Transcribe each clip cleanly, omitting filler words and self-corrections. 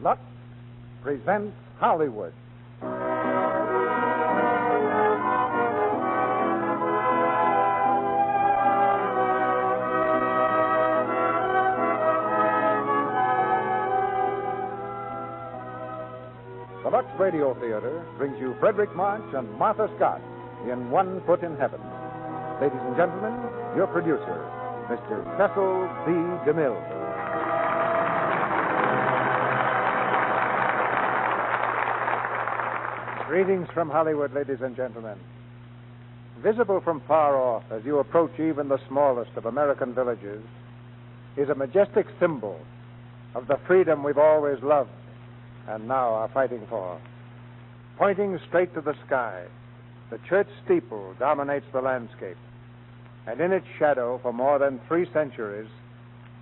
Lux presents Hollywood. The Lux Radio Theater brings you Fredric March and Martha Scott in One Foot in Heaven. Ladies and gentlemen, your producer, Mr. Cecil B. DeMille. Greetings from Hollywood, ladies and gentlemen. Visible from far off as you approach even the smallest of American villages is a majestic symbol of the freedom we've always loved and now are fighting for. Pointing straight to the sky, the church steeple dominates the landscape, and in its shadow for more than 3 centuries,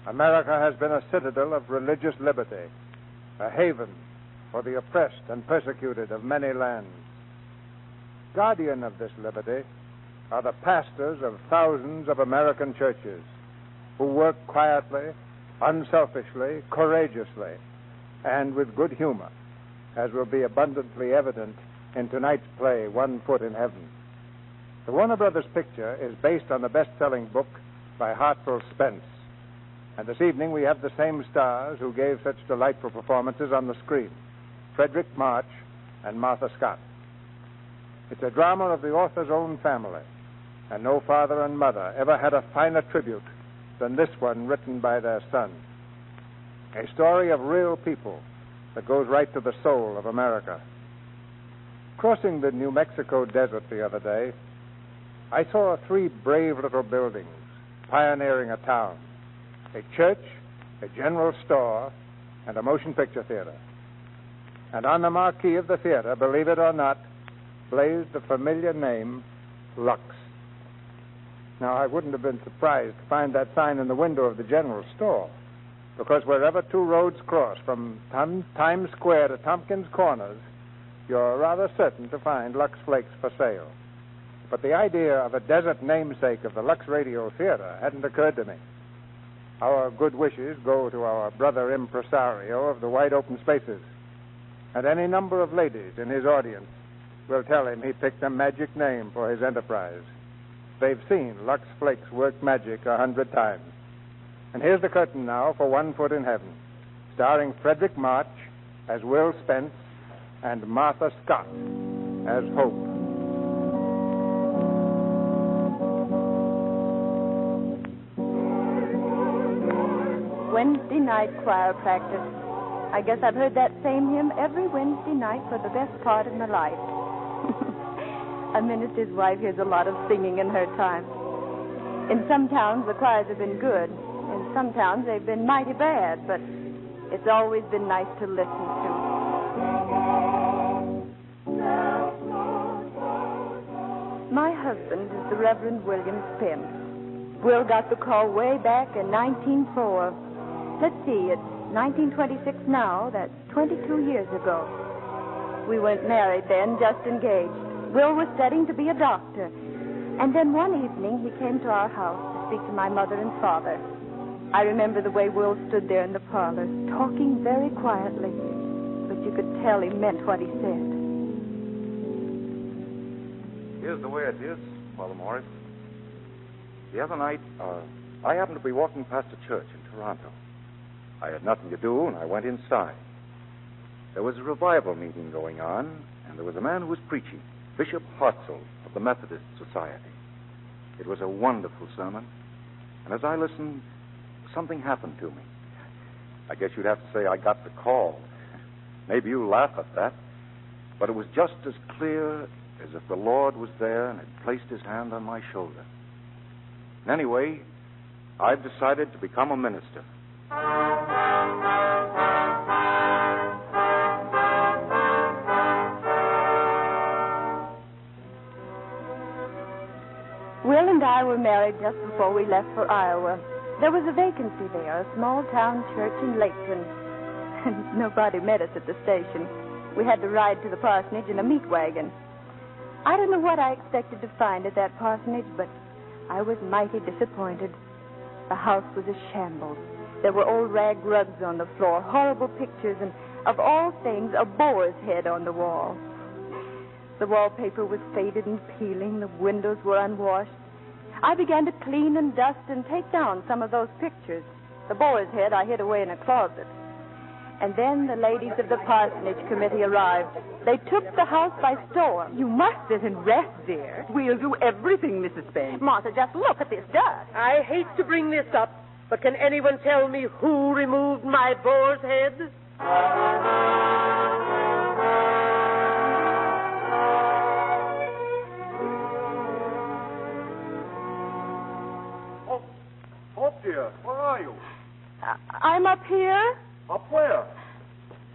America has been a citadel of religious liberty, a haven for the oppressed and persecuted of many lands. Guardian of this liberty are the pastors of thousands of American churches who work quietly, unselfishly, courageously, and with good humor, as will be abundantly evident in tonight's play, One Foot in Heaven. The Warner Brothers picture is based on the best-selling book by Hartzell Spence, and this evening we have the same stars who gave such delightful performances on the screen, Fredric March and Martha Scott. It's a drama of the author's own family, and no father and mother ever had a finer tribute than this one written by their son. A story of real people that goes right to the soul of America. Crossing the New Mexico desert the other day, I saw 3 brave little buildings pioneering a town: a church, a general store, and a motion picture theater. And on the marquee of the theater, believe it or not, blazed the familiar name, Lux. Now, I wouldn't have been surprised to find that sign in the window of the general store, because wherever 2 roads cross from Times Square to Tompkins Corners, you're rather certain to find Lux Flakes for sale. But the idea of a desert namesake of the Lux Radio Theater hadn't occurred to me. Our good wishes go to our brother impresario of the wide open spaces, and any number of ladies in his audience will tell him he picked a magic name for his enterprise. They've seen Lux Flakes work magic 100 times. And here's the curtain now for One Foot in Heaven, starring Fredric March as Will Spence and Martha Scott as Hope. Wednesday night choir practice. I guess I've heard that same hymn every Wednesday night for the best part of my life. A minister's wife hears a lot of singing in her time. In some towns, the choirs have been good. In some towns, they've been mighty bad, but it's always been nice to listen to. My husband is the Reverend William Spence. Will got the call way back in 1904. Let's see, it's 1926 now. That's 22 years ago. We weren't married then, just engaged. Will was studying to be a doctor. And then one evening he came to our house to speak to my mother and father. I remember the way Will stood there in the parlor, talking very quietly, but you could tell he meant what he said. Here's the way it is, Father Morris. The other night, I happened to be walking past a church in Toronto. I had nothing to do, and I went inside. There was a revival meeting going on, and there was a man who was preaching, Bishop Hartzell of the Methodist Society. It was a wonderful sermon, and as I listened, something happened to me. I guess you'd have to say I got the call. Maybe you laugh at that, but it was just as clear as if the Lord was there and had placed his hand on my shoulder. And anyway, I've decided to become a minister. Will and I were married just before we left for Iowa. There was a vacancy there, a small-town church in Laketon. And nobody met us at the station. We had to ride to the parsonage in a meat wagon. I don't know what I expected to find at that parsonage, but I was mighty disappointed. The house was a shambles. There were old rag rugs on the floor, horrible pictures, and Of all things, a boar's head on the wall. The wallpaper was faded and peeling. The windows were unwashed. I began to clean and dust and take down some of those pictures. The boar's head I hid away in a closet. And then the ladies of the parsonage committee arrived. They took the house by storm. You must sit and rest, dear. We'll do everything, Mrs. Spence. Martha, just look at this dust. I hate to bring this up, but can anyone tell me who removed my boar's head? Oh, dear, where are you? I'm up here. Up where?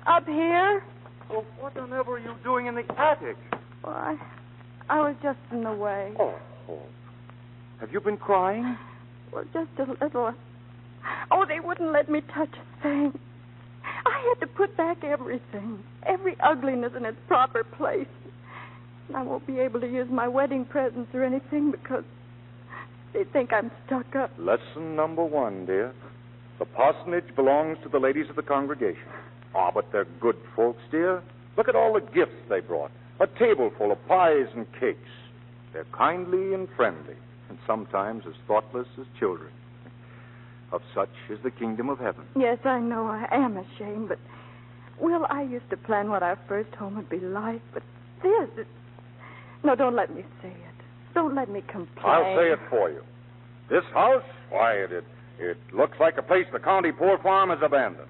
Up here. Well, what on earth are you doing in the attic? Well, I was just in the way. Oh. Have you been crying? Well, just a little. Oh, they wouldn't let me touch a thing. I had to put back everything, every ugliness in its proper place. And I won't be able to use my wedding presents or anything because they think I'm stuck up. Lesson number 1, dear. The parsonage belongs to the ladies of the congregation. Ah, but they're good folks, dear. Look at all the gifts they brought. A table full of pies and cakes. They're kindly and friendly, and sometimes as thoughtless as children. Of such is the kingdom of heaven. Yes, I know I am ashamed, but, Will, I used to plan what our first home would be like, but this... No, don't let me say it. Don't let me complain. I'll say it for you. This house, why, it looks like a place the county poor farm has abandoned.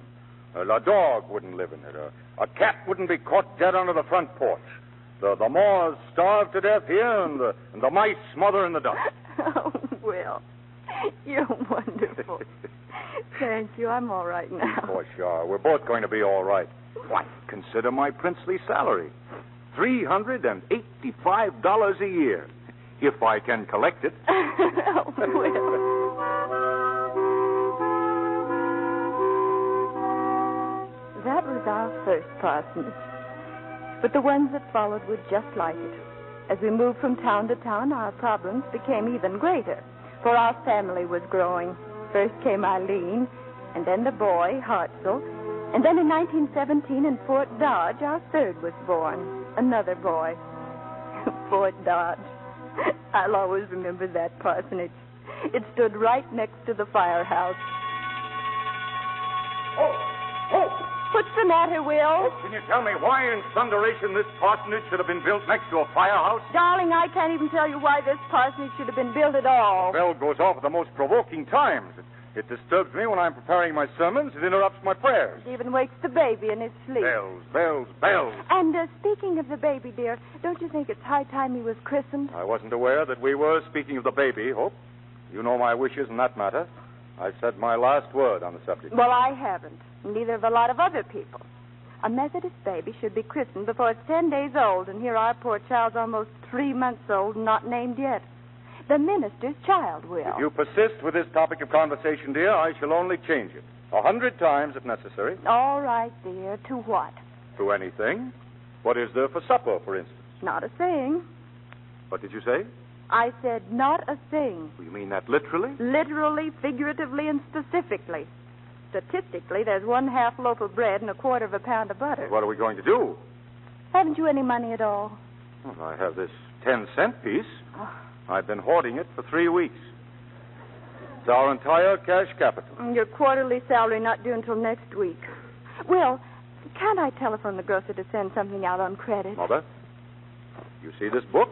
A dog wouldn't live in it. A cat wouldn't be caught dead under the front porch. The moths starve to death here, and the mice smother in the dust. Oh, Will, you're wonderful. Thank you. I'm all right now. Of course you are. We're both going to be all right. Why, consider my princely salary. $385 a year, if I can collect it. Oh, Will. That was our first parsonage. But the ones that followed were just like it. As we moved from town to town, our problems became even greater, for our family was growing. First came Eileen, and then the boy, Hartzell, and then in 1917 in Fort Dodge, our third was born, another boy. Fort Dodge. I'll always remember that parsonage. It stood right next to the firehouse. What's the matter, Will? Can you tell me why in thunderation this parsonage should have been built next to a firehouse? Darling, I can't even tell you why this parsonage should have been built at all. The bell goes off at the most provoking times. It disturbs me when I'm preparing my sermons. It interrupts my prayers. It even wakes the baby in his sleep. Bells, bells, bells. And speaking of the baby, dear, don't you think it's high time he was christened? I wasn't aware that we were speaking of the baby, Hope. You know my wishes in that matter. I said my last word on the subject. Well, I haven't. Neither have a lot of other people. A Methodist baby should be christened before it's 10 days old, and here our poor child's almost 3 months old and not named yet. The minister's child, Will. If you persist with this topic of conversation, dear, I shall only change it 100 times if necessary. All right, dear. To what? To anything. What is there for supper, for instance? Not a thing. What did you say? I said not a thing. You mean that literally? Literally, figuratively, and specifically. Statistically, there's 1/2 loaf of bread and 1/4 of a pound of butter. What are we going to do? Haven't you any money at all? Well, I have this 10-cent piece. Oh. I've been hoarding it for 3 weeks. It's our entire cash capital. Your quarterly salary not due until next week. Will, can't I telephone the grocer to send something out on credit? Mother, you see this book?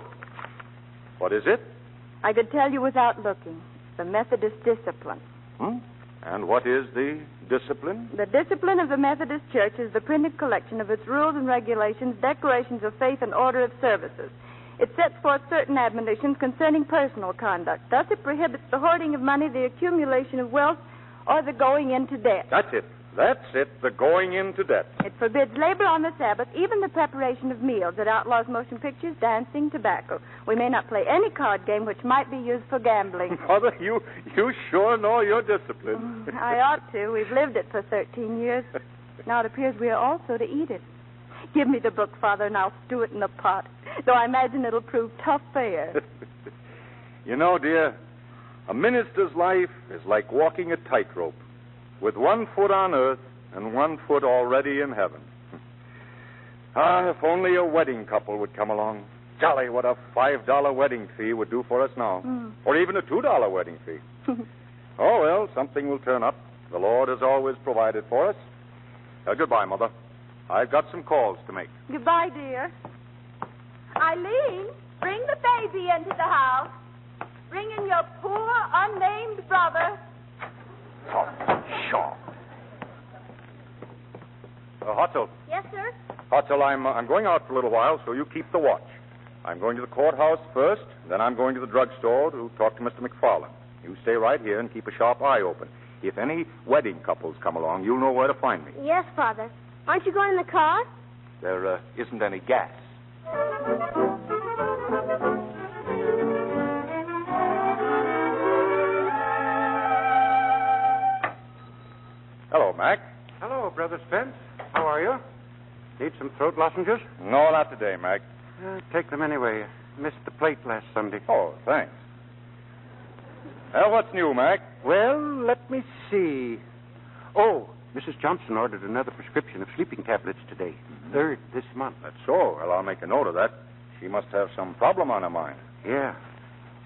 What is it? I could tell you without looking. The Methodist Discipline. And what is the discipline? The Discipline of the Methodist Church is the printed collection of its rules and regulations, declarations of faith, and order of services. It sets forth certain admonitions concerning personal conduct. Thus, it prohibits the hoarding of money, the accumulation of wealth, or the going into debt. That's it. The going into debt. It forbids labor on the Sabbath, even the preparation of meals. It outlaws motion pictures, dancing, tobacco. We may not play any card game which might be used for gambling. Mother, you sure know your discipline. I ought to. We've lived it for 13 years. Now it appears we are also to eat it. Give me the book, Father, and I'll stew it in the pot, though I imagine it'll prove tough fare. You know, dear, a minister's life is like walking a tightrope, with 1 foot on earth and 1 foot already in heaven. If only a wedding couple would come along. Golly, what a $5 wedding fee would do for us now. Or even a $2 wedding fee. Oh, well, something will turn up. The Lord has always provided for us. Goodbye, Mother. I've got some calls to make. Goodbye, dear. Eileen, bring the baby into the house. Bring in your poor, unnamed brother. Oh, sure. Hartzell. Yes, sir? Hartzell, I'm going out for a little while, so you keep the watch. I'm going to the courthouse first, then I'm going to the drugstore to talk to Mr. McFarland. You stay right here and keep a sharp eye open. If any wedding couples come along, you'll know where to find me. Yes, Father. Aren't you going in the car? There isn't any gas. Hello, Mac. Hello, Brother Spence. How are you? Need some throat lozenges? No, not today, Mac. Take them anyway. Missed the plate last Sunday. Oh, thanks. Well, what's new, Mac? Well, let me see. Oh, Mrs. Johnson ordered another prescription of sleeping tablets today. Third this month. That's so. Well, I'll make a note of that. She must have some problem on her mind. Yeah.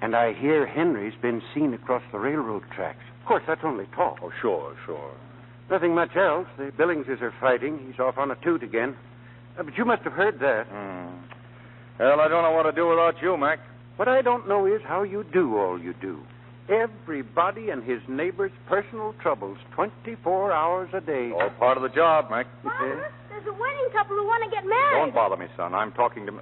And I hear Henry's been seen across the railroad tracks. Of course, that's only talk. Oh, sure. Nothing much else. The Billingses are fighting. He's off on a toot again. But you must have heard that. Well, I don't know what to do without you, Mac. What I don't know is how you do all you do. Everybody and his neighbor's personal troubles 24 hours a day. All part of the job, Mac. Father, there's a wedding couple who want to get married. Don't bother me, son. I'm talking to...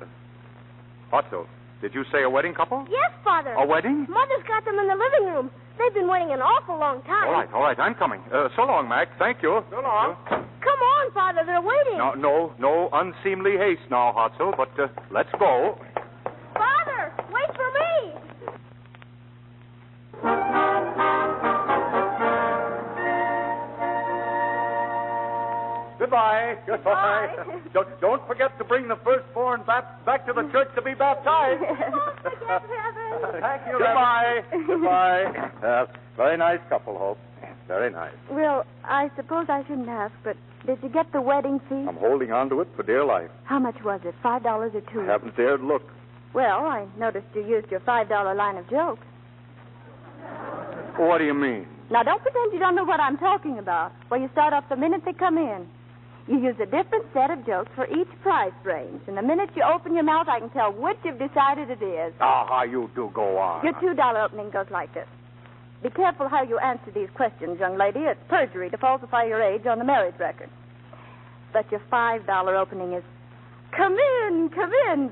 Hartzell, did you say a wedding couple? Yes, Father. A wedding? Mother's got them in the living room. They've been waiting an awful long time. All right. I'm coming. So long, Mac. Thank you. So long. Come on, Father. They're waiting. No unseemly haste now, Hartzell, but let's go. Father, wait for me. Goodbye. Don't forget to bring the firstborn back to the church to be baptized. Don't forget, Reverend. Thank you. Goodbye. Very nice couple, Hope. Very nice. Well, I suppose I shouldn't ask, but did you get the wedding fee? I'm holding on to it for dear life. How much was it? $5 or $2? I haven't dared look. Well, I noticed you used your $5 line of jokes. What do you mean? Now, don't pretend you don't know what I'm talking about. Well, you start off the minute they come in. You use a different set of jokes for each price range. And the minute you open your mouth, I can tell which you've decided it is. How you do go on. Your $2 opening goes like this. Be careful how you answer these questions, young lady. It's perjury to falsify your age on the marriage record. But your $5 opening is, come in.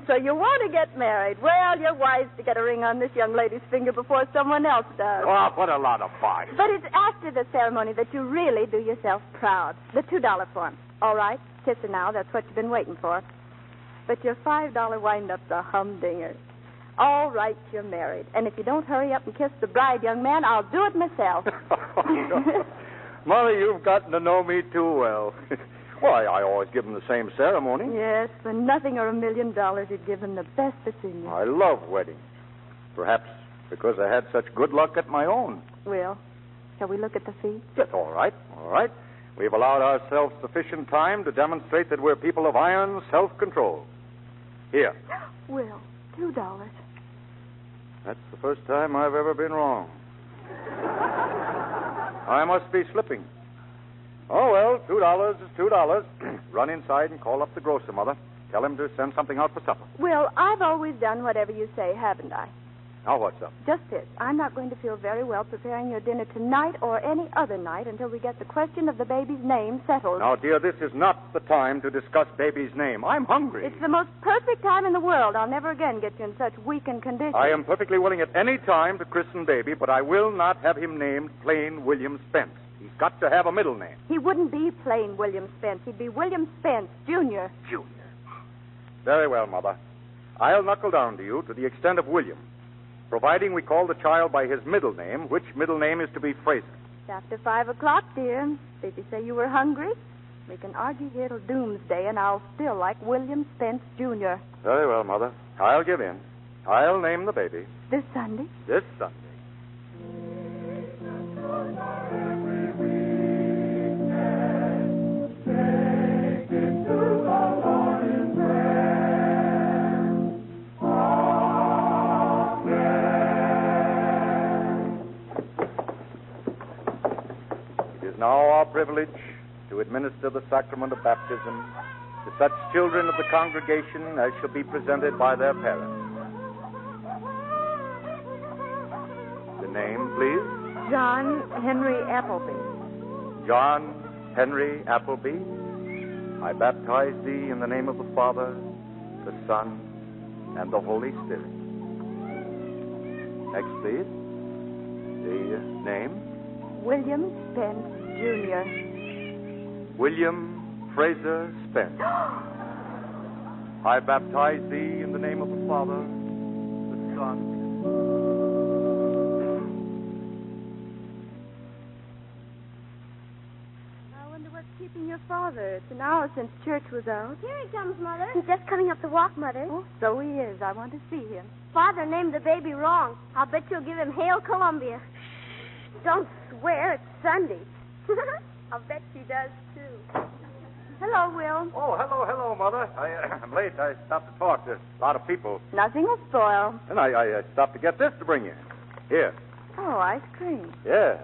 So you want to get married. Well, you're wise to get a ring on this young lady's finger before someone else does. Oh, what a lot of fun. But it's after the ceremony that you really do yourself proud. The $2 form. All right, kiss her now. That's what you've been waiting for. But your $5 wind-up's a humdinger. All right, you're married. And if you don't hurry up and kiss the bride, young man, I'll do it myself. Mother, you've gotten to know me too well. Why, I always give them the same ceremony. Yes, for nothing or $1 million, you'd give them the best that's in you. I love weddings. Perhaps because I had such good luck at my own. Well, shall we look at the fee? Yes, all right. We've allowed ourselves sufficient time to demonstrate that we're people of iron self-control. Here. Will, $2. That's the first time I've ever been wrong. I must be slipping. Oh, well, $2 is $2. Run inside and call up the grocer, Mother. Tell him to send something out for supper. Well, I've always done whatever you say, haven't I? Now what's up? Just this. I'm not going to feel very well preparing your dinner tonight or any other night until we get the question of the baby's name settled. Now, dear, this is not the time to discuss baby's name. I'm hungry. It's the most perfect time in the world. I'll never again get you in such weakened condition. I am perfectly willing at any time to christen baby, but I will not have him named plain William Spence. He's got to have a middle name. He wouldn't be plain William Spence. He'd be William Spence, Jr. Very well, Mother. I'll knuckle down to you to the extent of William, providing we call the child by his middle name, which middle name is to be Fraser. It's after 5 o'clock, dear. Did you say you were hungry? We can argue here till doomsday, and I'll still like William Spence, Jr. Very well, Mother. I'll give in. I'll name the baby. This Sunday? This Sunday. Take it to the Lord in privilege to administer the sacrament of baptism to such children of the congregation as shall be presented by their parents. The name, please? John Henry Appleby. John Henry Appleby, I baptize thee in the name of the Father, the Son, and the Holy Spirit. Next, please. The name? William Spence, Jr. William Fraser Spence. I baptize thee in the name of the Father, the Son. I wonder what's keeping your father. It's an hour since church was out. Here he comes, Mother. He's just coming up the walk, Mother. Oh, so he is. I want to see him. Father named the baby wrong. I'll bet you'll give him Hail Columbia. Don't swear. It's Sunday. I'll bet she does, too. Hello, Will. Oh, hello, Mother. I'm late. I stopped to talk. There's a lot of people. Nothing will spoil. And I stopped to get this to bring you. Here. Oh, ice cream. Yeah.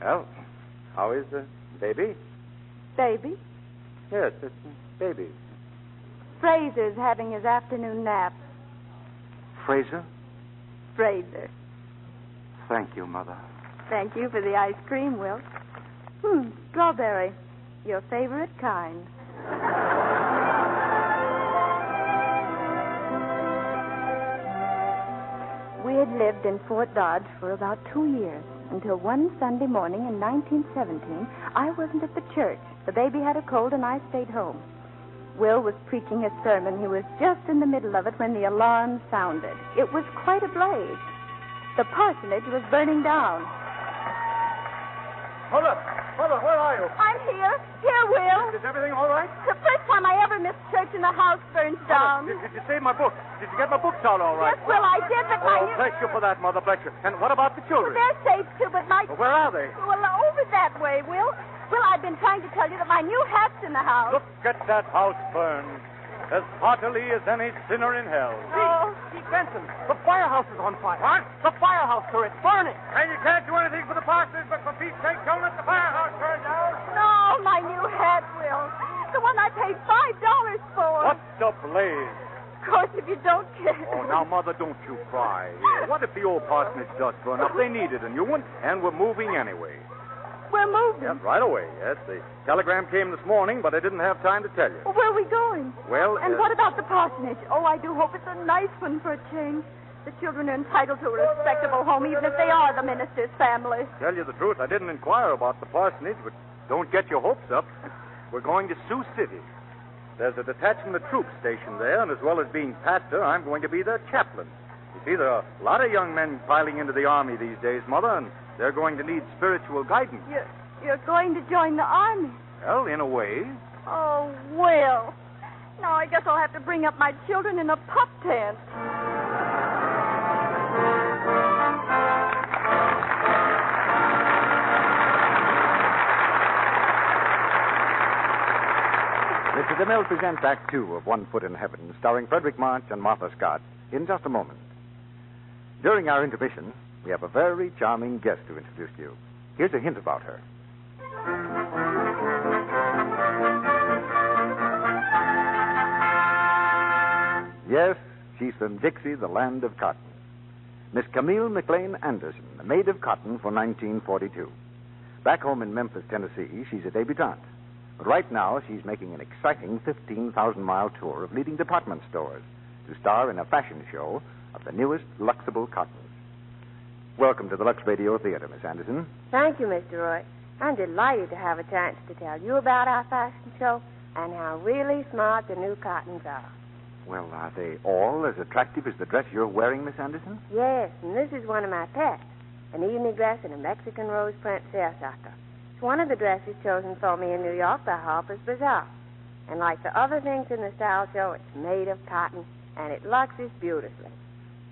Well, how is the baby? Baby? Yes, it's baby. Fraser's having his afternoon nap. Fraser? Fraser. Thank you, Mother. Thank you for the ice cream, Will. Strawberry. Your favorite kind. We had lived in Fort Dodge for about 2 years, until one Sunday morning in 1917, I wasn't at the church. The baby had a cold, and I stayed home. Will was preaching his sermon. He was just in the middle of it when the alarm sounded. It was quite a blaze. The parsonage was burning down. Mother, where are you? I'm here. Here, Will. Is everything all right? The first time I ever missed church and the house burns down. Did you save my book? Did you get my books out all right? Yes, Will, I did, but my... Oh, bless you for that, Mother, bless you. And what about the children? They're safe, too, but my... Well, where are they? Well, over that way, Will. Will, I've been trying to tell you that my new hat's in the house. Look at that house burn. As heartily as any sinner in hell. Oh. Chief Benson, the firehouse is on fire. What? The firehouse, sir. It's burning. And you can't do anything for the parsonage, but for Pete's sake, don't let the firehouse burn down. No, my new hat, Will. The one I paid $5 for. What's the blaze? Of course, if you don't care. Oh, now, Mother, don't you cry. What if the old parsonage does burn up? They needed a new one, and we're moving anyway. We're moving. Yes, right away, yes. The telegram came this morning, but I didn't have time to tell you. Well, where are we going? Well, And what about the parsonage? Oh, I do hope it's a nice one for a change. The children are entitled to a respectable home, even if they are the minister's family. Tell you the truth, I didn't inquire about the parsonage, but don't get your hopes up. We're going to Sioux City. There's a detachment of troops stationed there, and as well as being pastor, I'm going to be their chaplain. You see, there are a lot of young men piling into the army these days, Mother, and they're going to need spiritual guidance. You're going to join the army? Well, in a way. Oh, Will. Now I guess I'll have to bring up my children in a pup tent. Mr. DeMille presents Act Two of One Foot in Heaven, starring Fredric March and Martha Scott, in just a moment. During our intermission, we have a very charming guest to introduce to you. Here's a hint about her. Yes, she's from Dixie, the land of cotton. Miss Camille McLean Anderson, the maid of cotton for 1942. Back home in Memphis, Tennessee, she's a debutante. But right now, she's making an exciting 15,000-mile tour of leading department stores to star in a fashion show of the newest Luxable cottons. Welcome to the Lux Radio Theater, Miss Anderson. Thank you, Mr. Roy. I'm delighted to have a chance to tell you about our fashion show and how really smart the new cottons are. Well, are they all as attractive as the dress you're wearing, Miss Anderson? Yes, and this is one of my pets, an evening dress in a Mexican rose print seersucker. It's one of the dresses chosen for me in New York by Harper's Bazaar. And like the other things in the style show, it's made of cotton, and it luxes beautifully.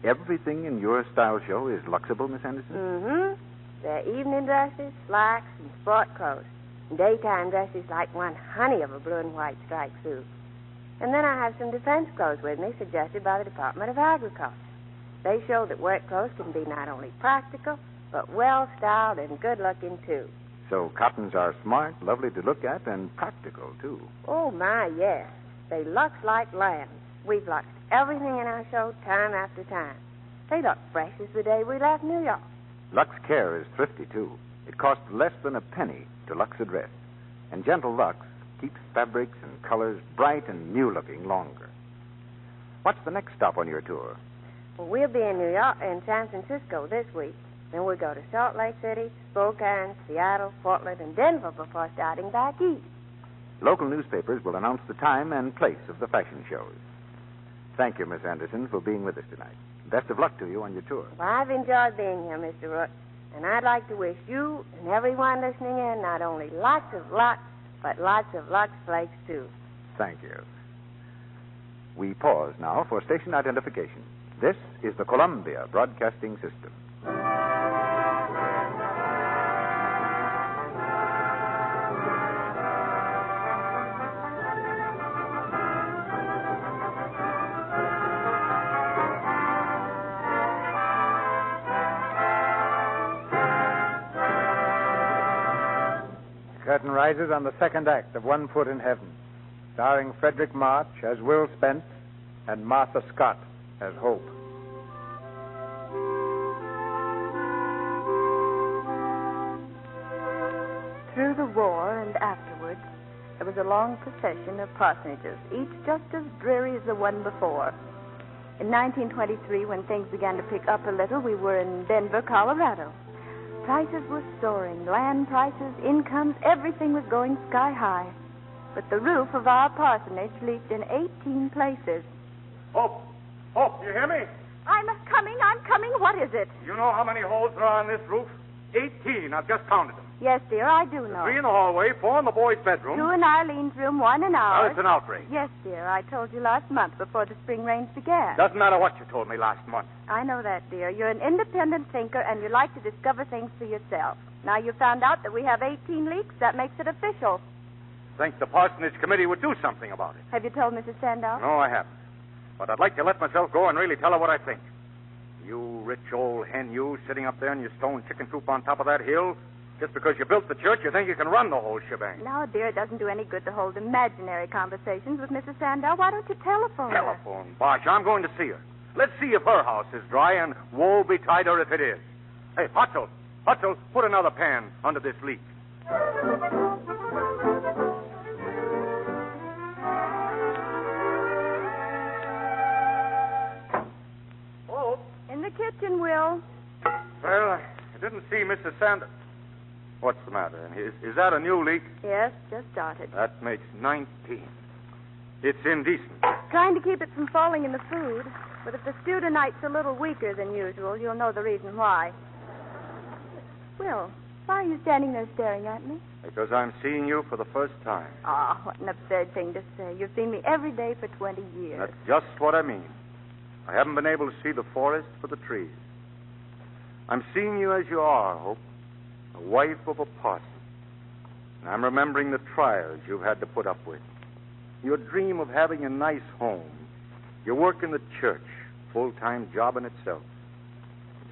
Everything in your style show is Luxable, Miss Anderson? Mm-hmm. They're evening dresses, slacks, and sport clothes. And daytime dresses like one honey of a blue and white striped suit. And then I have some defense clothes with me suggested by the Department of Agriculture. They show that work clothes can be not only practical, but well-styled and good-looking, too. So cottons are smart, lovely to look at, and practical, too. Oh, my, yes. They lux like lambs. We've luxed everything in our show time after time. They look fresh as the day we left New York. Lux Care is thrifty, too. It costs less than a penny to lux a dress. And gentle Lux keeps fabrics and colors bright and new-looking longer. What's the next stop on your tour? Well, we'll be in New York and San Francisco this week. Then we'll go to Salt Lake City, Spokane, Seattle, Portland, and Denver before starting back east. Local newspapers will announce the time and place of the fashion shows. Thank you, Miss Anderson, for being with us tonight. Best of luck to you on your tour. Well, I've enjoyed being here, Mr. Root. And I'd like to wish you and everyone listening in not only lots of Lux, but lots of Lux Flakes, too. Thank you. We pause now for station identification. This is the Columbia Broadcasting System. Curtain rises on the second act of One Foot in Heaven, starring Fredric March as Will Spence and Martha Scott as Hope. Through the war and afterwards, there was a long procession of parsonages, each just as dreary as the one before. In 1923, when things began to pick up a little, we were in Denver, Colorado. Prices were soaring, land prices, incomes, everything was going sky high. But the roof of our parsonage leaked in 18 places. Hope, you hear me? I'm coming. What is it? You know how many holes there are on this roof? 18. I've just counted them. Yes, dear, I do know. 3 in the hallway, 4 in the boys' bedroom. 2 in Eileen's room, 1 in Well, ours. it's an outrage. Yes, dear, I told you last month before the spring rains began. Doesn't matter what you told me last month. I know that, dear. You're an independent thinker, and you like to discover things for yourself. Now you found out that we have 18 leaks. That makes it official. Think the parsonage committee would do something about it. Have you told Mrs. Sandow? No, I haven't. But I'd like to let myself go and really tell her what I think. You rich old hen, you sitting up there in your stone chicken coop on top of that hill, just because you built the church, you think you can run the whole shebang. No, dear, it doesn't do any good to hold imaginary conversations with Mrs. Sandow. Why don't you telephone her? Telephone? Bosh, I'm going to see her. Let's see if her house is dry, and woe betide her if it is. Hey, Hartzell, put another pan under this leak. Oh. In the kitchen, Will. Well, I didn't see Mrs. Sanders. What's the matter? Is that a new leak? Yes, just started. That makes 19. It's indecent. Trying to keep it from falling in the food. But if the stew tonight's a little weaker than usual, you'll know the reason why. Will, why are you standing there staring at me? Because I'm seeing you for the first time. Ah, what an absurd thing to say. You've seen me every day for 20 years. That's just what I mean. I haven't been able to see the forest for the trees. I'm seeing you as you are, Hope. The wife of a parson. And I'm remembering the trials you've had to put up with. Your dream of having a nice home. Your work in the church, full-time job in itself.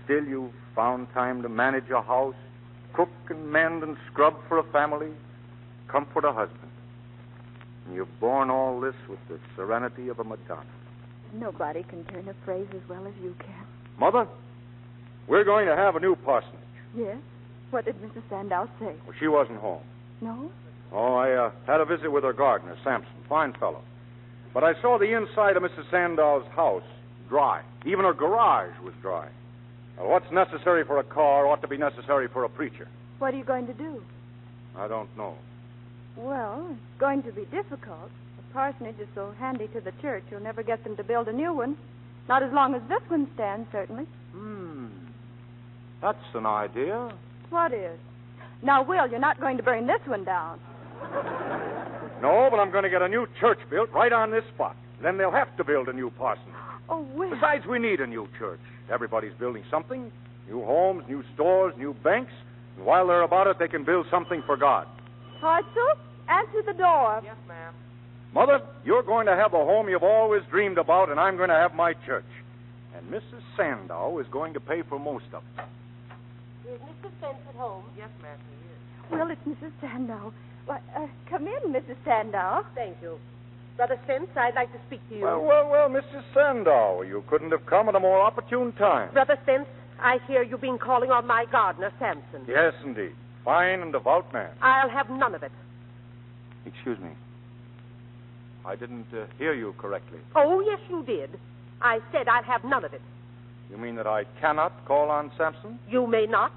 Still, you've found time to manage a house, cook and mend and scrub for a family, comfort a husband. And you've borne all this with the serenity of a Madonna. Nobody can turn a phrase as well as you can. Mother, we're going to have a new parsonage. Yes? What did Mrs. Sandow say? Well, she wasn't home. No? Oh, I had a visit with her gardener, Sampson. Fine fellow. But I saw the inside of Mrs. Sandow's house dry. Even her garage was dry. Well, what's necessary for a car ought to be necessary for a preacher. What are you going to do? I don't know. Well, it's going to be difficult. The parsonage is so handy to the church, you'll never get them to build a new one. Not as long as this one stands, certainly. That's an idea. What is? Now, Will, you're not going to burn this one down. No, but I'm going to get a new church built right on this spot. Then they'll have to build a new parsonage. Oh, Will. Besides, we need a new church. Everybody's building something. New homes, new stores, new banks. And while they're about it, they can build something for God. Hartzell, answer the door. Yes, ma'am. Mother, you're going to have the home you've always dreamed about, and I'm going to have my church. And Mrs. Sandow is going to pay for most of it. Is Mr. Spence at home? Yes, ma'am, he is. Will, it's Mrs. Sandow. Why, come in, Mrs. Sandow. Thank you. Brother Spence, I'd like to speak to you. Well, Mrs. Sandow, you couldn't have come at a more opportune time. Brother Spence, I hear you've been calling on my gardener, Samson. Yes, indeed. Fine and devout man. I'll have none of it. Excuse me. I didn't hear you correctly. Oh, yes, you did. I said I'll have none of it. You mean that I cannot call on Samson? You may not.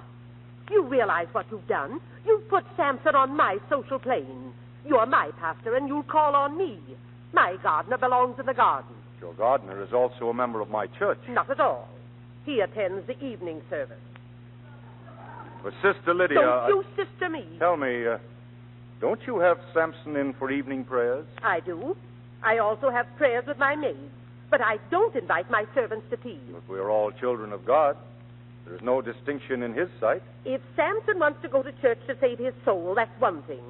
You realize what you've done. You've put Samson on my social plane. You're my pastor, and you'll call on me. My gardener belongs in the garden. Your gardener is also a member of my church. Not at all. He attends the evening service. But Sister Lydia... Don't you sister me. Tell me, don't you have Samson in for evening prayers? I do. I also have prayers with my maid. But I don't invite my servants to tea. If we're all children of God, there's no distinction in his sight. If Samson wants to go to church to save his soul, that's one thing.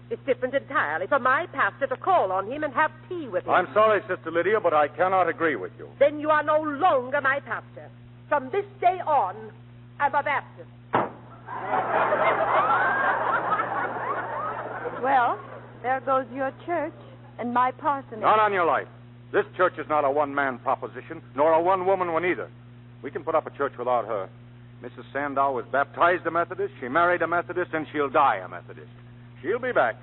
It's different entirely for my pastor to call on him and have tea with him. I'm sorry, Sister Lydia, but I cannot agree with you. Then you are no longer my pastor. From this day on, I'm a Baptist. Well, there goes your church and my parsonage. Not on your life. This church is not a one-man proposition, nor a one-woman one either. We can put up a church without her. Mrs. Sandow was baptized a Methodist, she married a Methodist, and she'll die a Methodist. She'll be back.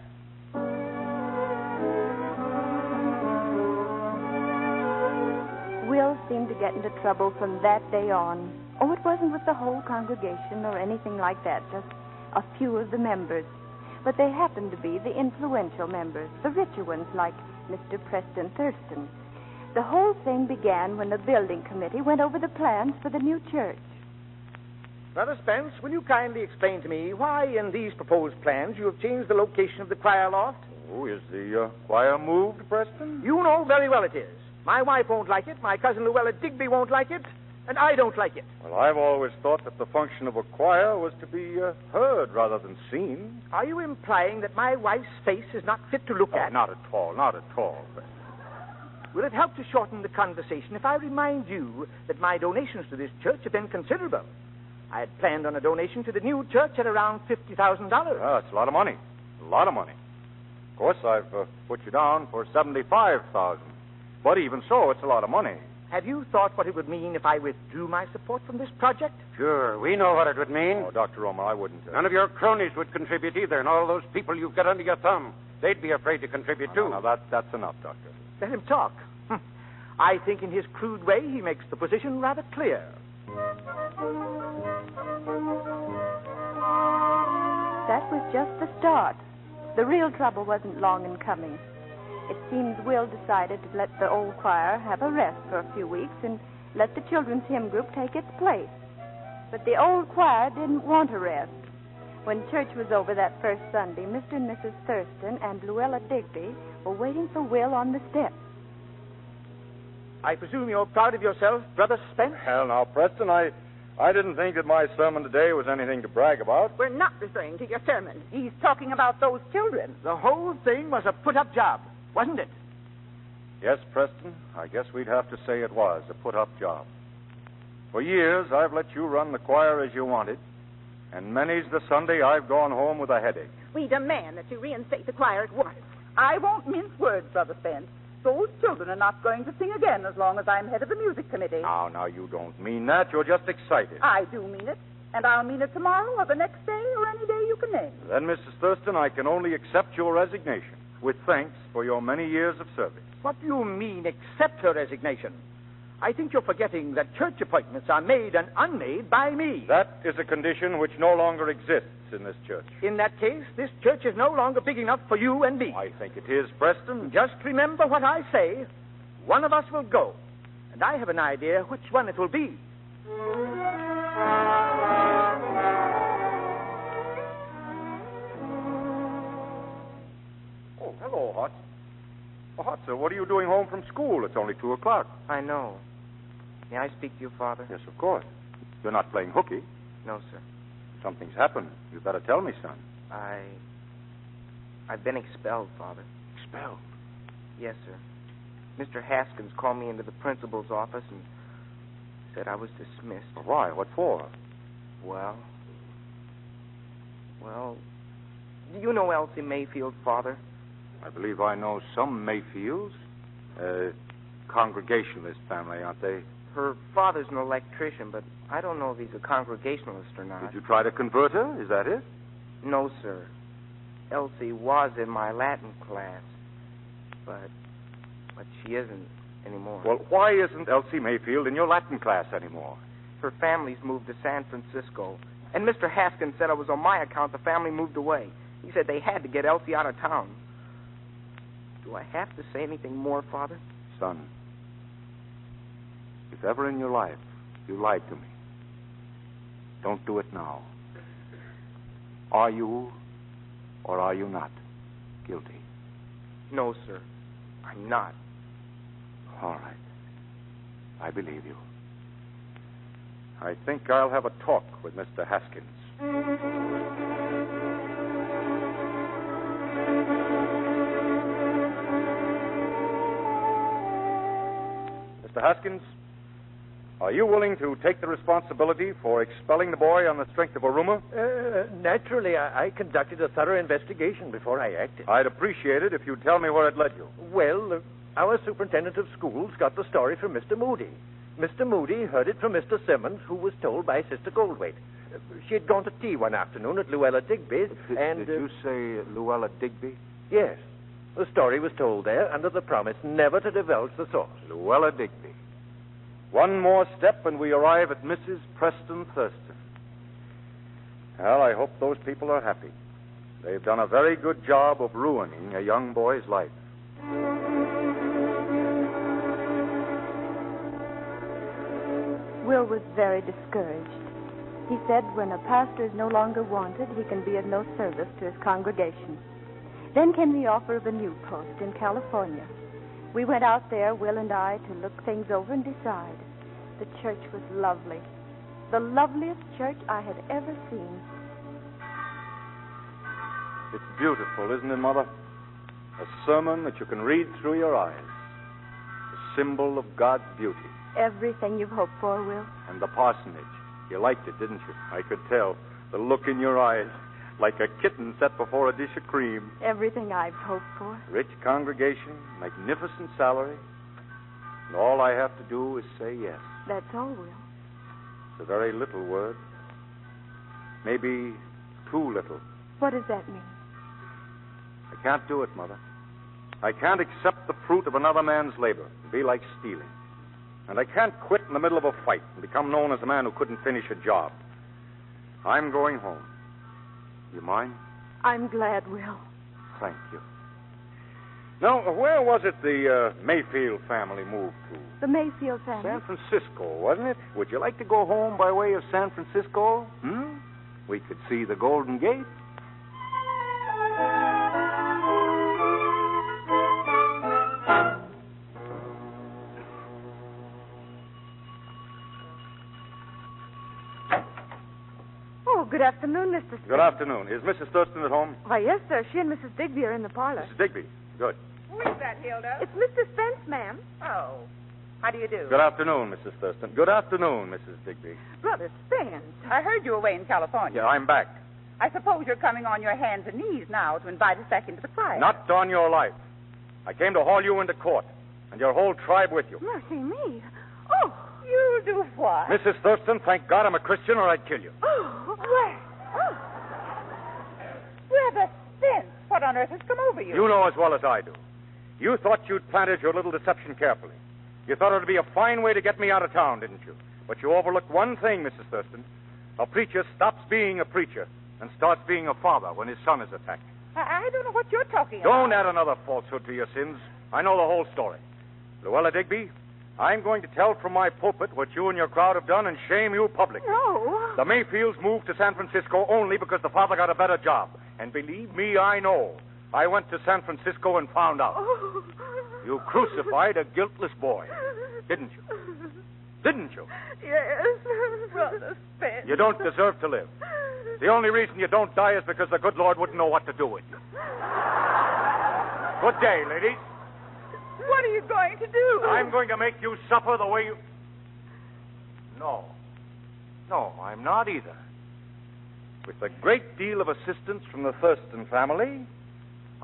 Will seemed to get into trouble from that day on. Oh, it wasn't with the whole congregation or anything like that, just a few of the members. But they happened to be the influential members, the richer ones like Mr. Preston Thurston. The whole thing began when the building committee went over the plans for the new church. Brother Spence, will you kindly explain to me why in these proposed plans you have changed the location of the choir loft? Oh, is the choir moved, Preston? You know very well it is. My wife won't like it, my cousin Luella Digby won't like it, and I don't like it. Well, I've always thought that the function of a choir was to be heard rather than seen. Are you implying that my wife's face is not fit to look at? Not at all, not at all. Will it help to shorten the conversation if I remind you that my donations to this church have been considerable? I had planned on a donation to the new church at around $50,000. That's a lot of money. A lot of money. Of course, I've put you down for $75,000. But even so, it's a lot of money. Have you thought what it would mean if I withdrew my support from this project? Sure, we know what it would mean. Oh, Dr. Romer, I wouldn't. None of your cronies would contribute either, and all those people you've got under your thumb, they'd be afraid to contribute too. No, that's enough, Doctor. Let him talk. I think in his crude way he makes the position rather clear. That was just the start. The real trouble wasn't long in coming. It seems Will decided to let the old choir have a rest for a few weeks and let the children's hymn group take its place. But the old choir didn't want a rest. When church was over that first Sunday, Mr. and Mrs. Thurston and Luella Digby were waiting for Will on the steps. I presume you're proud of yourself, Brother Spence? Hell, now, Preston, I didn't think that my sermon today was anything to brag about. We're not referring to your sermon. He's talking about those children. The whole thing was a put-up job, wasn't it? Yes, Preston, I guess we'd have to say it was a put-up job. For years, I've let you run the choir as you wanted, and many's the Sunday I've gone home with a headache. We demand that you reinstate the choir at once. I won't mince words, Brother Spence. Those children are not going to sing again as long as I'm head of the music committee. Now, you don't mean that. You're just excited. I do mean it. And I'll mean it tomorrow or the next day or any day you can name. Then, Mrs. Thurston, I can only accept your resignation with thanks for your many years of service. What do you mean, accept her resignation? I think you're forgetting that church appointments are made and unmade by me. That is a condition which no longer exists in this church. In that case, this church is no longer big enough for you and me. I think it is, Preston. Just remember what I say. One of us will go. And I have an idea which one it will be. Oh, hello, Hot. Oh, Hot, sir, what are you doing home from school? It's only 2 o'clock. I know. May I speak to you, Father? Yes, of course. You're not playing hooky. No, sir. Something's happened. You better tell me, son. I've been expelled, Father. Expelled? Yes, sir. Mr. Haskins called me into the principal's office and said I was dismissed. Why? What for? Well, Do you know Elsie Mayfield, Father? I believe I know some Mayfields. Congregationalist family, aren't they? Her father's an electrician, but I don't know if he's a Congregationalist or not. Did you try to convert her? Is that it? No, sir. Elsie was in my Latin class, but she isn't anymore. Well, why isn't Elsie Mayfield in your Latin class anymore? Her family's moved to San Francisco, and Mr. Haskins said it was on my account the family moved away. He said they had to get Elsie out of town. Do I have to say anything more, Father? Son, if ever in your life you lied to me, don't do it now. Are you or are you not guilty? No, sir. I'm not. All right. I believe you. I think I'll have a talk with Mr. Haskins. Mr. Haskins, are you willing to take the responsibility for expelling the boy on the strength of a rumor? Naturally, I conducted a thorough investigation before I acted. I'd appreciate it if you'd tell me where it led you. Well, our superintendent of schools got the story from Mr. Moody. Mr. Moody heard it from Mr. Simmons, who was told by Sister Goldthwait. She had gone to tea one afternoon at Luella Digby's, and... Did you say Luella Digby? Yes. The story was told there under the promise never to divulge the source. Luella Digby. One more step and we arrive at Mrs. Preston Thurston. Well, I hope those people are happy. They've done a very good job of ruining a young boy's life. Will was very discouraged. He said when a pastor is no longer wanted, he can be of no service to his congregation. Then came the offer of a new post in California. We went out there, Will and I, to look things over and decide. The church was lovely. The loveliest church I had ever seen. It's beautiful, isn't it, Mother? A sermon that you can read through your eyes. A symbol of God's beauty. Everything you've hoped for, Will. And the parsonage. You liked it, didn't you? I could tell. The look in your eyes. Like a kitten set before a dish of cream. Everything I've hoped for. Rich congregation, magnificent salary. And all I have to do is say yes. That's all, Will. It's a very little word. Maybe too little. What does that mean? I can't do it, Mother. I can't accept the fruit of another man's labor. It'd be like stealing. And I can't quit in the middle of a fight and become known as a man who couldn't finish a job. I'm going home. You mind? I'm glad, Will. Thank you. Now, where was it the Mayfield family moved to? The Mayfield family? San Francisco, wasn't it? Would you like to go home by way of San Francisco? We could see the Golden Gate. Good afternoon, Mr. Spence. Good afternoon. Is Mrs. Thurston at home? Why, yes, sir. She and Mrs. Digby are in the parlor. Mrs. Digby. Good. Who is that, Hilda? It's Mr. Spence, ma'am. Oh. How do you do? Good afternoon, Mrs. Thurston. Good afternoon, Mrs. Digby. Brother Spence. I heard you were away in California. Yeah, I'm back. I suppose you're coming on your hands and knees now to invite us back into the choir. Not on your life. I came to haul you into court, and your whole tribe with you. Mercy me. Oh, you'll do what? Mrs. Thurston, thank God I'm a Christian or I'd kill you. Oh, what? Oh. Brother Spence, what on earth has come over you? You know as well as I do. You thought you'd planted your little deception carefully. You thought it would be a fine way to get me out of town, didn't you? But you overlooked one thing, Mrs. Thurston. A preacher stops being a preacher and starts being a father when his son is attacked. I don't know what you're talking about. Don't add another falsehood to your sins. I know the whole story. Luella Digby, I'm going to tell from my pulpit what you and your crowd have done and shame you publicly. No. The Mayfields moved to San Francisco only because the father got a better job. And believe me, I know. I went to San Francisco and found out. Oh. You crucified a guiltless boy, didn't you? Didn't you? Yes. Brother Spence. You don't deserve to live. The only reason you don't die is because the good Lord wouldn't know what to do with you. Good day, ladies. What are you going to do? I'm going to make you suffer the way you... No, I'm not either. with a great deal of assistance from the Thurston family,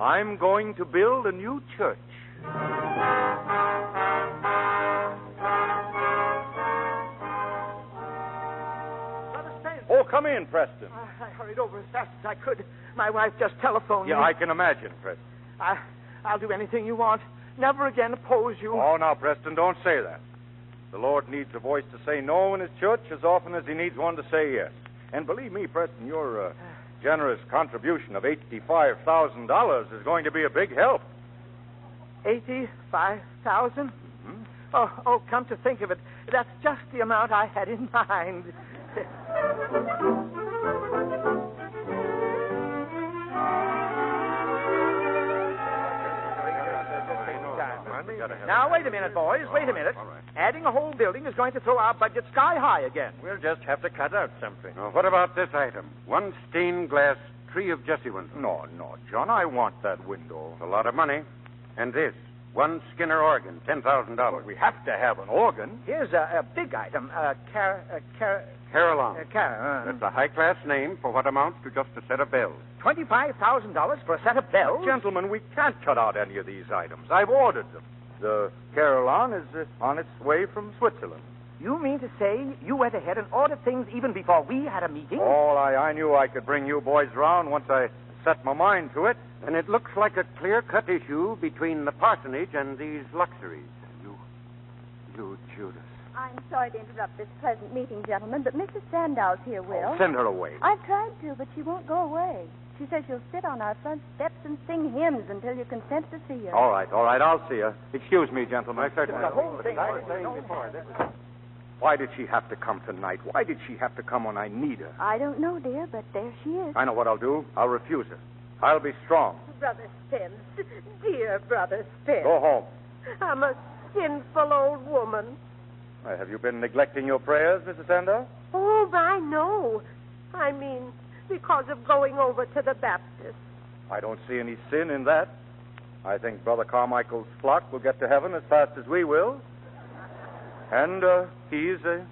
I'm going to build a new church. Oh, come in, Preston. I hurried over as fast as I could. My wife just telephoned Yeah, me. I can imagine, Preston. I'll do anything you want. Never again oppose you. Oh, now, Preston, don't say that. The Lord needs a voice to say no in his church as often as he needs one to say yes. And believe me, Preston, your generous contribution of $85,000 is going to be a big help. 85,000? Mm-hmm. Oh, come to think of it, that's just the amount I had in mind. Now, wait a minute, boys. Wait a minute. All right. Adding a whole building is going to throw our budget sky high again. We'll just have to cut out something. Now, what about this item? One stained glass tree of Jesse window. No, John, I want that window. It's a lot of money. And this, one Skinner organ, $10,000. Well, we have to have an organ. Here's a big item. Carillon. That's a high-class name for what amounts to just a set of bells. $25,000 for a set of bells? Gentlemen, we can't cut out any of these items. I've ordered them. The Carillon is on its way from Switzerland. You mean to say you went ahead and ordered things even before we had a meeting? Oh, I knew I could bring you boys round once I set my mind to it. And it looks like a clear-cut issue between the parsonage and these luxuries. You, Judas. I'm sorry to interrupt this pleasant meeting, gentlemen, but Mrs. Sandow's here, Will. Oh, send her away. I've tried to, but she won't go away. She says she'll sit on our front steps and sing hymns until you consent to see her. All right, I'll see her. Excuse me, gentlemen. The whole thing. Why did she have to come tonight? Why did she have to come when I need her? I don't know, dear, but there she is. I know what I'll do. I'll refuse her. I'll be strong. Brother Spence, dear Brother Spence. Go home. I'm a sinful old woman. Have you been neglecting your prayers, Mrs. Sandow? Oh, I know. I mean, because of going over to the Baptist. I don't see any sin in that. I think Brother Carmichael's flock will get to heaven as fast as we will. And he's a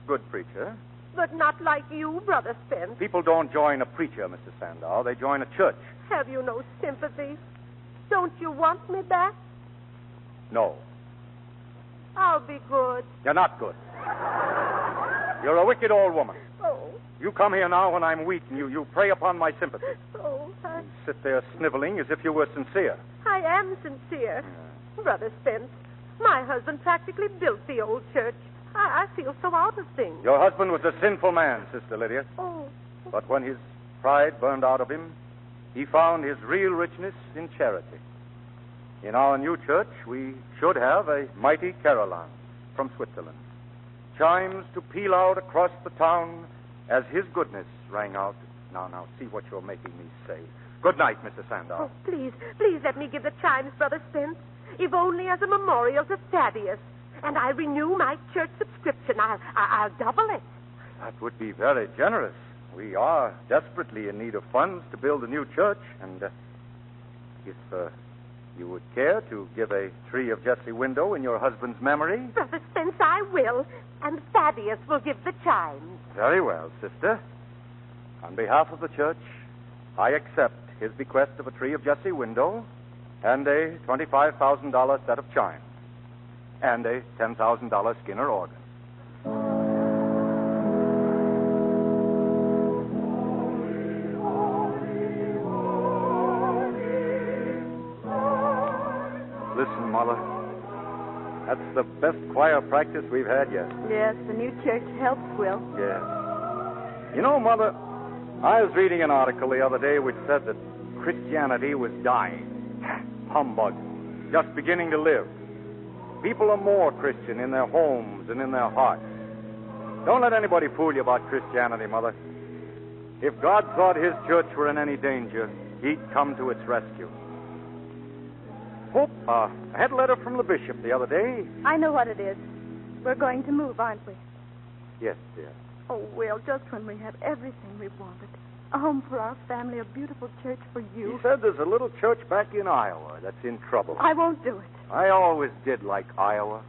good preacher. But not like you, Brother Spence. People don't join a preacher, Mrs. Sandow. They join a church. Have you no sympathy? Don't you want me back? No. I'll be good. You're not good. You're a wicked old woman. Oh. You come here now when I'm weak, and you prey upon my sympathy. Oh, You sit there sniveling as if you were sincere. I am sincere. Brother Spence, my husband practically built the old church. I feel so out of things. Your husband was a sinful man, Sister Lydia. Oh. But when his pride burned out of him, he found his real richness in charity. In our new church, we should have a mighty carillon from Switzerland. Chimes to peal out across the town as his goodness rang out. Now, see what you're making me say. Good night, Mr. Sandow. Oh, please let me give the chimes, Brother Spence, if only as a memorial to Thaddeus. And I renew my church subscription. I'll double it. That would be very generous. We are desperately in need of funds to build a new church, and if you would care to give a tree of Jesse window in your husband's memory. Brother Spence, I will, and Thaddeus will give the chimes. Very well, sister. On behalf of the church, I accept his bequest of a tree of Jesse window and a $25,000 set of chimes and a $10,000 Skinner organ. Listen, Mother. That's the best choir practice we've had yet. Yes, the new church helps, Will. Yes. You know, Mother, I was reading an article the other day which said that Christianity was dying. Humbug. Just beginning to live. People are more Christian in their homes and in their hearts. Don't let anybody fool you about Christianity, Mother. If God thought his church were in any danger, he'd come to its rescue. Hope, I had a letter from the bishop the other day. I know what it is. We're going to move, aren't we? Yes, dear. Oh, Will, just when we have everything we wanted. A home for our family, a beautiful church for you. He said there's a little church back in Iowa that's in trouble. I won't do it. I always did like Iowa.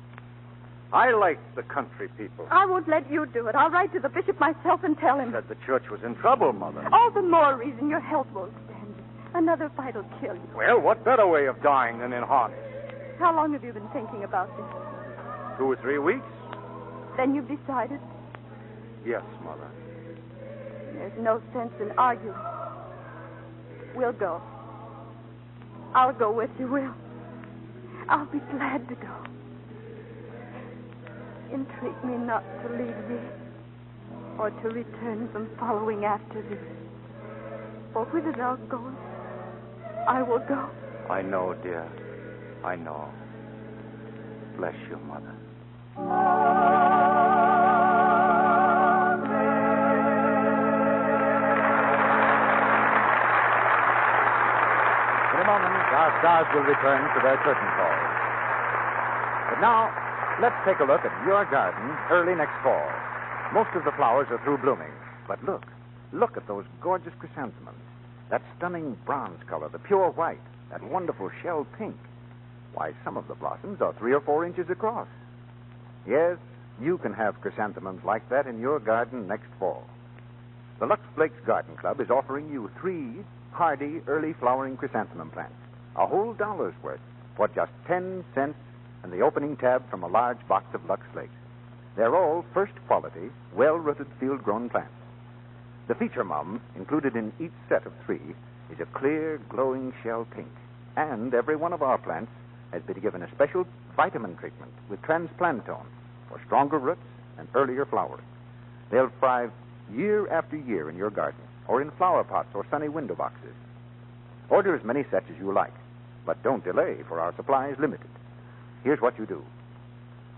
I like the country people. I won't let you do it. I'll write to the bishop myself and tell him. Said the church was in trouble, Mother. All the more reason your health won't stand it. Another fight'll kill you. Well, what better way of dying than in harness? How long have you been thinking about this? 2 or 3 weeks? Then you've decided? Yes, Mother. There's no sense in arguing. We'll go. I'll go with you, Will. I'll be glad to go. Entreat me not to leave thee or to return from following after thee. For whither thou goest, I will go. I know, dear. I know. Bless you, Mother. In a moment, our stars will return to their curtain calls. But now, let's take a look at your garden early next fall. Most of the flowers are through blooming. But look at those gorgeous chrysanthemums. That stunning bronze color, the pure white, that wonderful shell pink. Why, some of the blossoms are 3 or 4 inches across. Yes, you can have chrysanthemums like that in your garden next fall. The Lux Flakes Garden Club is offering you 3 hardy, early flowering chrysanthemum plants, a whole $1's worth, for just 10 cents and the opening tab from a large box of Lux Flakes. They're all first quality, well-rooted field-grown plants. The feature mum, included in each set of 3, is a clear, glowing shell pink. And every one of our plants has been given a special vitamin treatment with transplantone for stronger roots and earlier flowering. They'll thrive year after year in your garden or in flower pots or sunny window boxes. Order as many sets as you like, but don't delay, for our supply is limited. Here's what you do.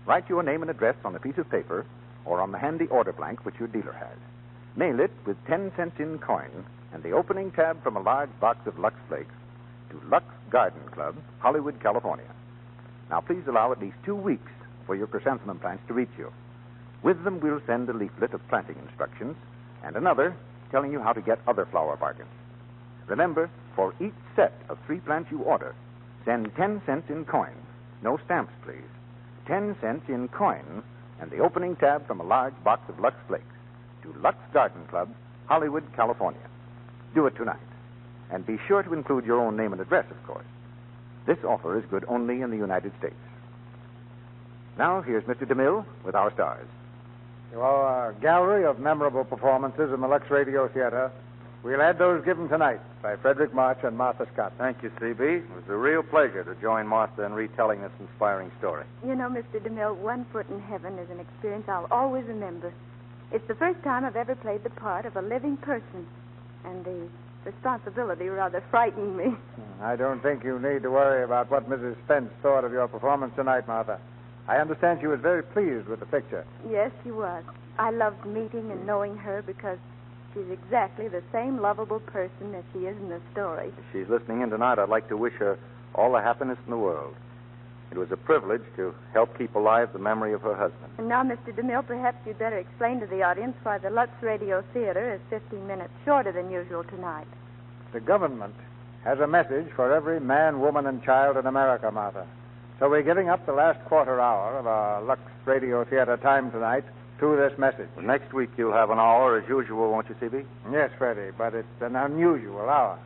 Write your name and address on a piece of paper or on the handy order blank which your dealer has. Mail it with 10 cents in coin and the opening tab from a large box of Lux Flakes to Lux Garden Club, Hollywood, California. Now, please allow at least 2 weeks for your chrysanthemum plants to reach you. With them, we'll send a leaflet of planting instructions and another telling you how to get other flower bargains. Remember, for each set of 3 plants you order, send 10 cents in coin. No stamps, please. 10 cents in coin and the opening tab from a large box of Lux Flakes to Lux Garden Club, Hollywood, California. Do it tonight. And be sure to include your own name and address, of course. This offer is good only in the United States. Now, here's Mr. DeMille with our stars. To our gallery of memorable performances in the Lux Radio Theater, we'll add those given tonight by Fredric March and Martha Scott. Thank you, C.B. It was a real pleasure to join Martha in retelling this inspiring story. You know, Mr. DeMille, One Foot in Heaven is an experience I'll always remember. It's the first time I've ever played the part of a living person, and the responsibility rather frightened me. I don't think you need to worry about what Mrs. Spence thought of your performance tonight, Martha. I understand she was very pleased with the picture. Yes, she was. I loved meeting and knowing her because she's exactly the same lovable person as she is in the story. If she's listening in tonight, I'd like to wish her all the happiness in the world. It was a privilege to help keep alive the memory of her husband. And now, Mr. DeMille, perhaps you'd better explain to the audience why the Lux Radio Theater is 15 minutes shorter than usual tonight. The government has a message for every man, woman, and child in America, Martha. So we're giving up the last quarter hour of our Lux Radio Theater time tonight to this message. Well, next week you'll have an hour as usual, won't you, C.B.? Yes, Freddie, but it's an unusual hour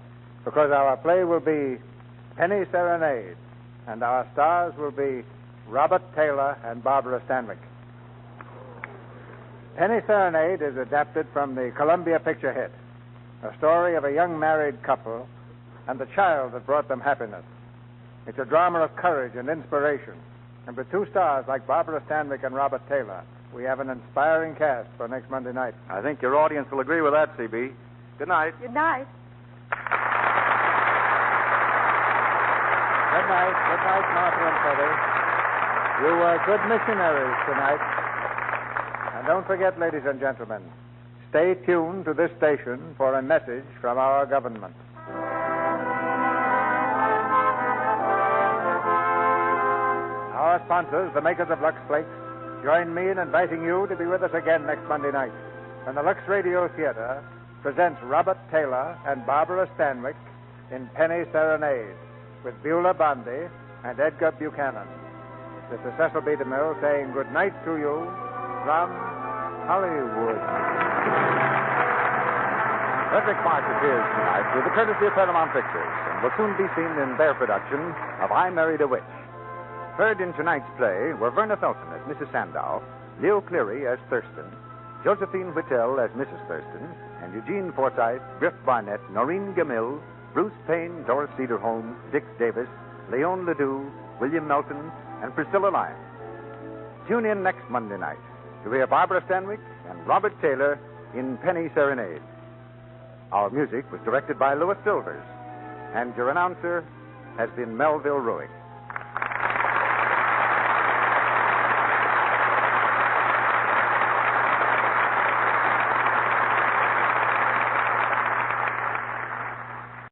because our play will be Penny Serenade, and our stars will be Robert Taylor and Barbara Stanwyck. Penny Serenade is adapted from the Columbia picture hit, a story of a young married couple and the child that brought them happiness. It's a drama of courage and inspiration, and with 2 stars like Barbara Stanwyck and Robert Taylor, we have an inspiring cast for next Monday night. I think your audience will agree with that, C.B. Good night. Good night. Good night. Good night, Martha and Freddie. You were good missionaries tonight. And don't forget, ladies and gentlemen, stay tuned to this station for a message from our government. Our sponsors, the makers of Lux Flakes, join me in inviting you to be with us again next Monday night when the Lux Radio Theater presents Robert Taylor and Barbara Stanwyck in Penny Serenade with Beulah Bondi and Edgar Buchanan. Sister Cecil B. DeMille saying good night to you from Hollywood. Fredric March appears tonight with the courtesy of Paramount Pictures and will soon be seen in their production of I Married a Witch. Heard in tonight's play were Verna Felton as Mrs. Sandow, Leo Cleary as Thurston, Josephine Whittle as Mrs. Thurston, and Eugene Forsythe, Griff Barnett, Noreen Gamille, Bruce Payne, Doris Cederholm, Dick Davis, Leon Ledoux, William Melton, and Priscilla Lyons. Tune in next Monday night to hear Barbara Stanwyck and Robert Taylor in Penny Serenade. Our music was directed by Louis Silvers, and your announcer has been Melville Ruick.